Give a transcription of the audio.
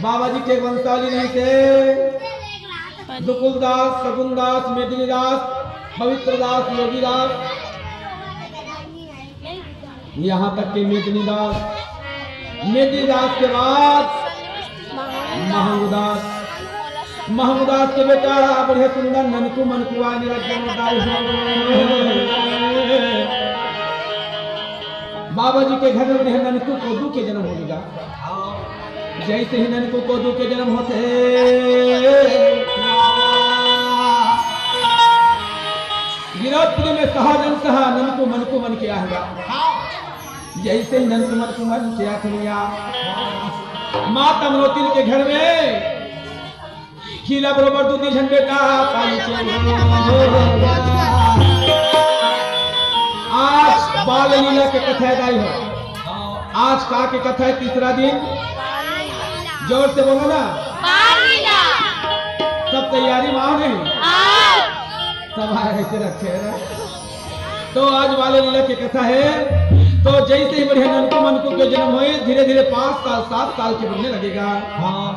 बाबा जी के वंशावली नहीं थे। दुकुलदास, शगुनदास, मेदिनीदास, पवित्रदास, योगीदास, यहाँ तक के मेदिनीदास के बाद महमूदास, महमूदास के बेटा बढ़िया सुंदर ननकू मनकुआ बाबा जी के घर में ननकू कोदू के जन्म होगा। जैसे ही ननकू कोदू के जन्म होते गिरफ्त में सहजन सहा ननकू मनकू मन के आएगा। जैसे ही ननकू मनकू मन के आखिया माता मनोतिल के घर में खिला बरोबर दूधी झंडे का पानी आज बाल लीला के कथा दाई हो। आज का के कथा है तीसरा दिन। जोर से बोलो ना। सब तैयारी माओ नहीं सब ऐसे रखे। तो आज बाल लीला की कथा है। तो जैसे ही बढ़िया ननकू मनकू के जन्म हुए धीरे धीरे 5 साल 7 साल के बनने लगेगा। हाँ